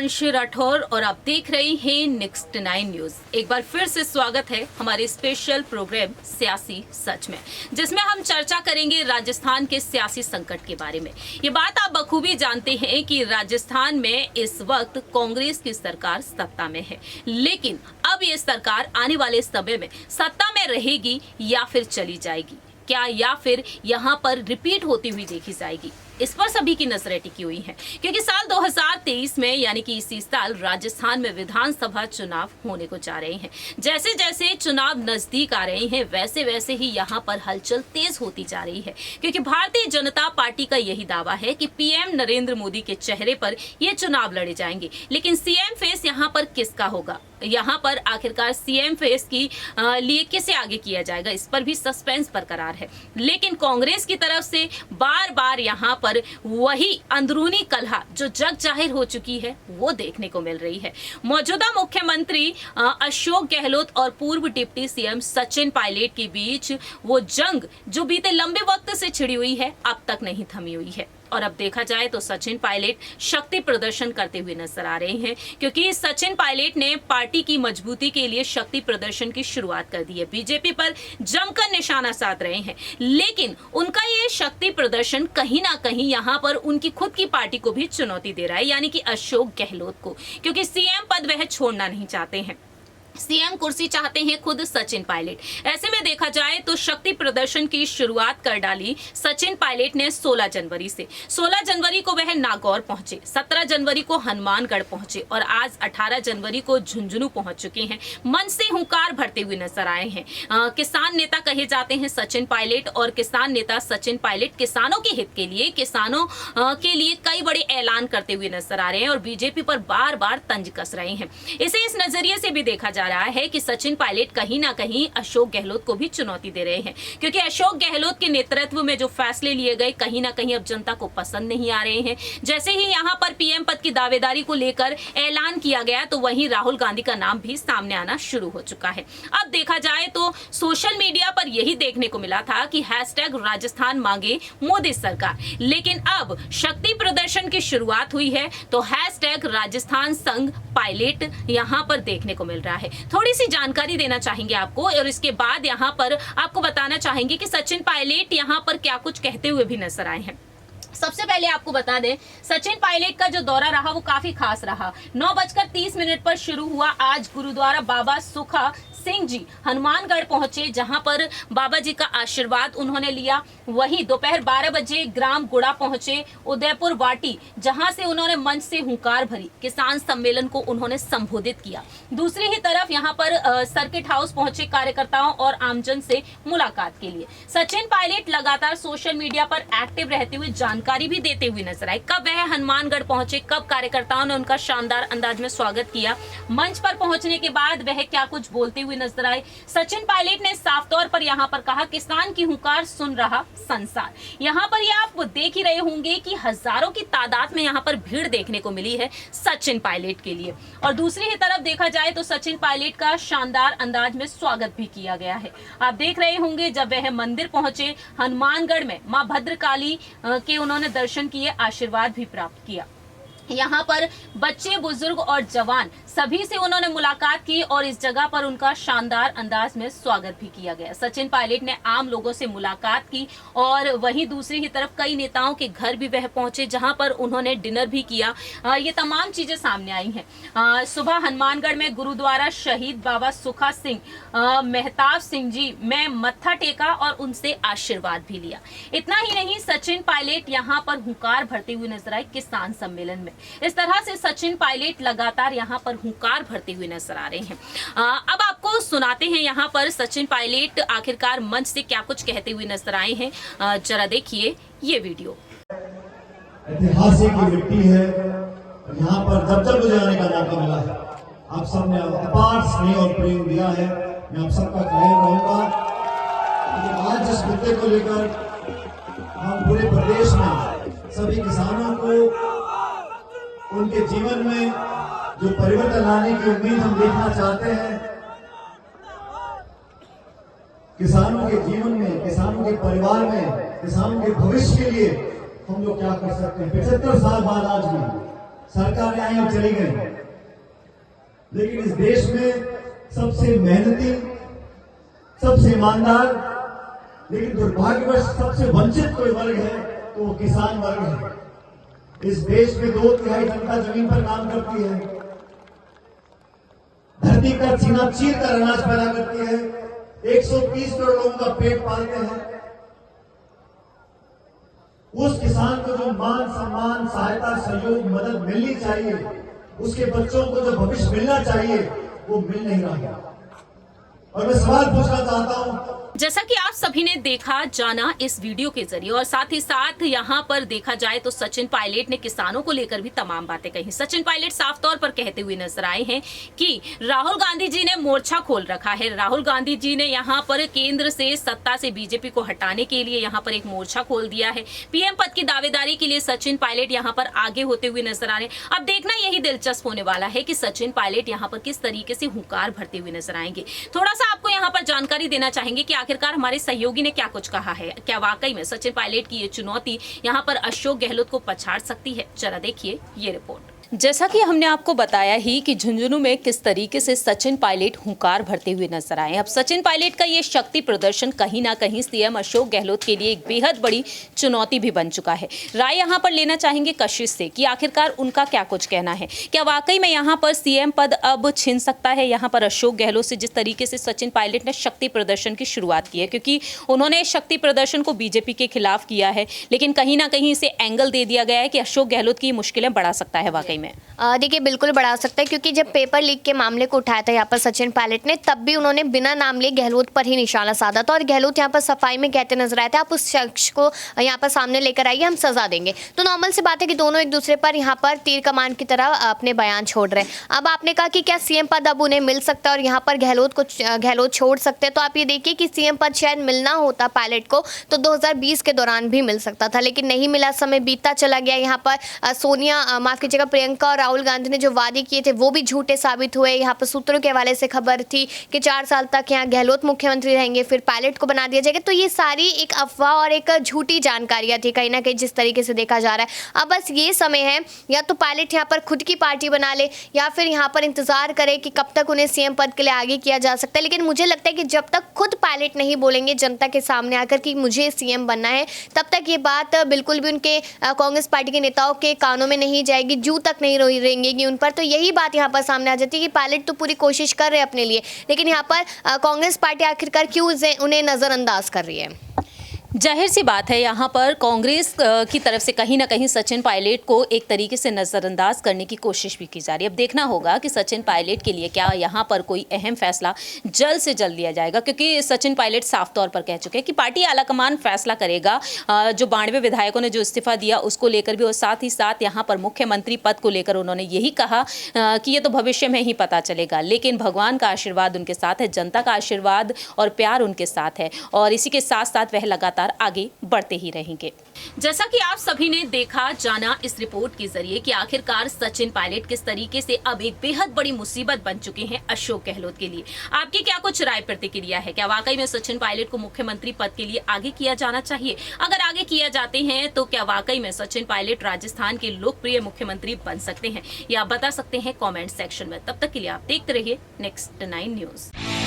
हिमांशु राठौर और आप देख रहे हैं नेक्स्ट 9 न्यूज। एक बार फिर से स्वागत है हमारे स्पेशल प्रोग्राम सियासी सच में, जिसमें हम चर्चा करेंगे राजस्थान के सियासी संकट के बारे में। ये बात आप बखूबी जानते हैं कि राजस्थान में इस वक्त कांग्रेस की सरकार सत्ता में है, लेकिन अब ये सरकार आने वाले समय में सत्ता में रहेगी या फिर चली जाएगी, क्या या फिर यहाँ पर रिपीट होती हुई देखी जाएगी, इस पर सभी की नजरें टिकी हुई हैं। क्योंकि साल 2023 में यानी कि इसी साल राजस्थान में विधानसभा चुनाव होने को जा रहे हैं। जैसे जैसे चुनाव नजदीक आ रहे हैं वैसे वैसे ही यहाँ पर हलचल तेज होती जा रही है, क्योंकि भारतीय जनता पार्टी का यही दावा है कि पीएम नरेंद्र मोदी के चेहरे पर ये चुनाव लड़े जाएंगे। लेकिन सीएम फेस यहाँ पर किसका होगा, यहाँ पर आखिरकार सीएम फेस की लिए किसे आगे किया जाएगा, इस पर भी सस्पेंस बरकरार है। लेकिन कांग्रेस की तरफ से बार बार यहाँ पर वही अंदरूनी कलह जो जग जाहिर हो चुकी है वो देखने को मिल रही है। मौजूदा मुख्यमंत्री अशोक गहलोत और पूर्व डिप्टी सीएम सचिन पायलट के बीच वो जंग जो बीते लंबे वक्त से छिड़ी हुई है अब तक नहीं थमी हुई है। और अब देखा जाए तो सचिन पायलट शक्ति प्रदर्शन करते हुए नजर आ रहे हैं, क्योंकि सचिन पायलट ने पार्टी की मजबूती के लिए शक्ति प्रदर्शन की शुरुआत कर दी है। बीजेपी पर जमकर निशाना साध रहे हैं, लेकिन उनका ये शक्ति प्रदर्शन कहीं ना कहीं यहाँ पर उनकी खुद की पार्टी को भी चुनौती दे रहा है, यानी कि अशोक गहलोत को, क्योंकि सीएम पद वह छोड़ना नहीं चाहते हैं। सीएम कुर्सी चाहते हैं खुद सचिन पायलट। ऐसे में देखा जाए तो शक्ति प्रदर्शन की शुरुआत कर डाली सचिन पायलट ने 16 जनवरी से। 16 जनवरी को वह नागौर पहुंचे, 17 जनवरी को हनुमानगढ़ पहुंचे और आज 18 जनवरी को झुंझुनू पहुंच चुके हैं। मन से हुंकार भरते हुए नजर आए हैं। किसान नेता कहे जाते हैं सचिन पायलट, और किसान नेता सचिन पायलट किसानों के हित के लिए, किसानों के लिए कई बड़े ऐलान करते हुए नजर आ रहे हैं और बीजेपी पर बार बार तंज कस रहे हैं। इसे इस नजरिए से भी देखा जा रहा है कि सचिन पायलट कहीं ना कहीं अशोक गहलोत को भी चुनौती दे रहे हैं, क्योंकि अशोक गहलोत के नेतृत्व में जो फैसले लिए गए कहीं ना कहीं अब जनता को पसंद नहीं आ रहे हैं। जैसे ही यहां पर पीएम पद की दावेदारी को लेकर ऐलान किया गया तो वहीं राहुल गांधी का नाम भी सामने आना शुरू हो चुका है। अब देखा जाए तो सोशल मीडिया पर यही देखने को मिला था कि हैशटैग राजस्थान मांगे मोदी सरकार, लेकिन अब शक्ति प्रदर्शन की शुरुआत हुई है तो हैशटैग राजस्थान संग पायलट यहां पर देखने को मिल रहा है। थोड़ी सी जानकारी देना चाहेंगे आपको और इसके बाद यहाँ पर आपको बताना चाहेंगे कि सचिन पायलट यहाँ पर क्या कुछ कहते हुए भी नजर आए हैं। सबसे पहले आपको बता दें, सचिन पायलट का जो दौरा रहा वो काफी खास रहा। 9:30 पर शुरू हुआ। आज गुरुद्वारा बाबा सुखा सिंह जी हनुमानगढ़ पहुंचे, जहां पर बाबा जी का आशीर्वाद उन्होंने लिया। वहीं दोपहर 12 बजे ग्राम गुड़ा पहुंचे, उदयपुर वाटी, जहां से उन्होंने मंच से हुंकार भरी किसान सम्मेलन को उन्होंने संबोधित किया। दूसरी ही तरफ यहां पर सर्किट हाउस पहुंचे कार्यकर्ताओं और आमजन से मुलाकात के लिए। सचिन पायलट लगातार सोशल मीडिया पर एक्टिव रहते हुए जानकारी भी देते हुए नजर आए। कब वह हनुमानगढ़ पहुंचे, कब कार्यकर्ताओं ने उनका शानदार अंदाज में स्वागत किया, मंच पर पहुंचने के बाद वह क्या कुछ बोलते हुए नजर आए। सचिन पायलट ने साफ तौर पर यहां पर कहा, किसान की हुंकार सुन रहा संसार। यहां पर ये आप देख ही रहे होंगे कि हजारों की तादाद में यहां पर भीड़ देखने को मिली है सचिन पायलट के लिए। और दूसरी ही तरफ देखा जाए तो सचिन पायलट का शानदार अंदाज में स्वागत भी किया गया है। आप देख रहे होंगे जब वह मंदिर पहुंचे हनुमानगढ़ में, मां भद्रकाली के उन्होंने दर्शन किए, आशीर्वाद भी प्राप्त किया। यहाँ पर बच्चे, बुजुर्ग और जवान सभी से उन्होंने मुलाकात की और इस जगह पर उनका शानदार अंदाज में स्वागत भी किया गया। सचिन पायलट ने आम लोगों से मुलाकात की और वहीं दूसरी ही तरफ कई नेताओं के घर भी वह पहुंचे, जहां पर उन्होंने डिनर भी किया। ये तमाम चीजें सामने आई हैं। सुबह हनुमानगढ़ में गुरुद्वारा शहीद बाबा सुखा सिंह मेहताब सिंह जी में मत्था टेका और उनसे आशीर्वाद भी लिया। इतना ही नहीं, सचिन पायलट यहाँ पर हुंकार भरते हुए नजर आए किसान सम्मेलन में। इस तरह से सचिन पायलट लगातार यहाँ पर हुंकार भरते हुए नजर आ रहे हैं। अब आपको सुनाते हैं यहाँ पर सचिन पायलट आखिरकार मंच से क्या कुछ कहते हुए नजर आए हैं। जरा देखिए ये वीडियो। ऐतिहासिक मिट्टी है, यहाँ पर जब मुझे आने का मौका मिला है, आप सबने अपार स्नेह और प्रेम दिया है, मैं आप सबका कायल रहूंगा। आज इस मुद्दे को लेकर हम पूरे प्रदेश में सभी किसानों को उनके जीवन में जो परिवर्तन लाने की उम्मीद हम देखना चाहते हैं, किसानों के जीवन में, किसानों के परिवार में, किसानों के भविष्य के लिए हम लोग क्या कर सकते हैं। 75 साल बाद आज भी सरकार आई और चली गई, लेकिन इस देश में सबसे मेहनती, सबसे ईमानदार, लेकिन दुर्भाग्यवश सबसे वंचित कोई वर्ग है तो वो किसान वर्ग है। इस देश में 2/3 जनता जमीन पर काम करती है, धरती का सीना चीर कर अनाज पैदा करती है, 130 करोड़ लोगों का पेट पालते हैं। उस किसान को जो मान सम्मान, सहायता, सहयोग, मदद मिलनी चाहिए, उसके बच्चों को जो भविष्य मिलना चाहिए, वो मिल नहीं रहा। और मैं सवाल पूछना चाहता हूं, जैसा कि आप सभी ने देखा जाना इस वीडियो के जरिए, और साथ ही साथ यहाँ पर देखा जाए तो सचिन पायलट ने किसानों को लेकर भी तमाम बातें कही। सचिन पायलट साफ तौर पर कहते हुए नजर आए हैं कि राहुल गांधी जी ने मोर्चा खोल रखा है। राहुल गांधी जी ने यहाँ पर केंद्र से, सत्ता से बीजेपी को हटाने के लिए यहाँ पर एक मोर्चा खोल दिया है। पीएम पद की दावेदारी के लिए सचिन पायलट यहाँ पर आगे होते हुए नजर आ रहे हैं। अब देखना यही दिलचस्प होने वाला है कि सचिन पायलट यहाँ पर किस तरीके से हुंकार भरते हुए नजर आएंगे। थोड़ा सा आपको यहाँ पर जानकारी देना चाहेंगे कि आखिरकार हमारे सहयोगी ने क्या कुछ कहा है। क्या वाकई में सचिन पायलट की ये चुनौती यहाँ पर अशोक गहलोत को पछाड़ सकती है? जरा देखिए ये रिपोर्ट। जैसा कि हमने आपको बताया ही कि झुंझुनू में किस तरीके से सचिन पायलट हुंकार भरते हुए नजर आए। अब सचिन पायलट का ये शक्ति प्रदर्शन कहीं ना कहीं सीएम अशोक गहलोत के लिए एक बेहद बड़ी चुनौती भी बन चुका है। राय यहाँ पर लेना चाहेंगे कशिश से कि आखिरकार उनका क्या कुछ कहना है। क्या वाकई में यहाँ पर सीएम पद अब छिन सकता है यहाँ पर अशोक गहलोत से, जिस तरीके से सचिन पायलट ने शक्ति प्रदर्शन की शुरुआत की है? क्योंकि उन्होंने शक्ति प्रदर्शन को बीजेपी के खिलाफ किया है, लेकिन कहीं ना कहीं इसे एंगल दे दिया गया है कि अशोक गहलोत की मुश्किलें बढ़ा सकता है वाकई में। देखिए बिल्कुल बढ़ा सकता है, क्योंकि जब पेपर लीक के मामले को उठाया था यहाँ पर सचिन पायलट ने, तब भी उन्होंने बिना नाम लिए गहलोत पर ही निशाना साधा था। और गहलोत यहाँ पर सफाई में कहते नजर आए थे, आप उस शख्स को यहाँ पर सामने लेकर आइए, हम सजा देंगे। तो नॉर्मल सी बात है कि दोनों एक दूसरे पर यहाँ पर तीर कमान की तरह अपने बयान छोड़ रहे हैं। अब आपने कहा कि क्या सीएम पद अब उन्हें मिल सकता है और यहाँ पर गहलोत छोड़ सकते हैं, तो आप ये देखिए कि सीएम पद शायद मिलना होता पायलट को तो 2020 के दौरान भी मिल सकता था, लेकिन नहीं मिला। समय बीतता चला गया। यहाँ पर सोनिया, माफ कीजिएगा, प्रियंका और राहुल गांधी ने जो वादे किए थे वो भी झूठे साबित हुए। यहाँ पर सूत्रों के हवाले से खबर थी कि 4 साल तक यहाँ गहलोत मुख्यमंत्री रहेंगे, फिर पायलट को बना दिया जाएगा। तो ये सारी एक अफवाह और एक झूठी जानकारियां थी कहीं ना कहीं, जिस तरीके से देखा जा रहा है। अब बस ये समय है, या तो पायलट यहाँ पर खुद की पार्टी बना ले या फिर यहाँ पर इंतजार करे कि कब तक उन्हें सीएम पद के लिए आगे किया जा सकता है। लेकिन मुझे लगता है कि जब तक खुद पायलट नहीं बोलेंगे जनता के सामने आकर कि मुझे सीएम बनना है, तब तक ये बात बिल्कुल भी उनके कांग्रेस पार्टी के नेताओं के कानों में नहीं जाएगी, जू तक नहीं रेंगेगी उन पर। तो यही बात यहाँ पर सामने आ जाती है कि पायलट तो पूरी कोशिश कर रहे हैं अपने लिए, लेकिन यहाँ पर कांग्रेस पार्टी आखिरकार क्यों उन्हें नजरअंदाज कर रही है। जाहिर सी बात है यहाँ पर कांग्रेस की तरफ से कहीं ना कहीं सचिन पायलट को एक तरीके से नज़रअंदाज करने की कोशिश भी की जा रही है। अब देखना होगा कि सचिन पायलट के लिए क्या यहाँ पर कोई अहम फैसला जल्द से जल्द लिया जाएगा, क्योंकि सचिन पायलट साफ तौर पर कह चुके हैं कि पार्टी आलाकमान फैसला करेगा। जो 92 विधायकों ने जो इस्तीफा दिया उसको लेकर भी, और साथ ही साथ यहाँ पर मुख्यमंत्री पद को लेकर उन्होंने यही कहा कि ये तो भविष्य में ही पता चलेगा, लेकिन भगवान का आशीर्वाद उनके साथ है, जनता का आशीर्वाद और प्यार उनके साथ है, और इसी के साथ साथ वह लगातार आगे बढ़ते ही रहेंगे। जैसा कि आप सभी ने देखा जाना इस रिपोर्ट के जरिए कि आखिरकार सचिन पायलट किस तरीके से अब एक बेहद बड़ी मुसीबत बन चुके हैं अशोक गहलोत के लिए। आपकी क्या कुछ राय प्रतिक्रिया है? क्या वाकई में सचिन पायलट को मुख्यमंत्री पद के लिए आगे किया जाना चाहिए? अगर आगे किया जाते हैं तो क्या वाकई में सचिन पायलट राजस्थान के लोकप्रिय मुख्यमंत्री बन सकते हैं? या बता सकते हैं कॉमेंट सेक्शन में। तब तक के लिए आप देखते रहिए नेक्स्ट 9 न्यूज।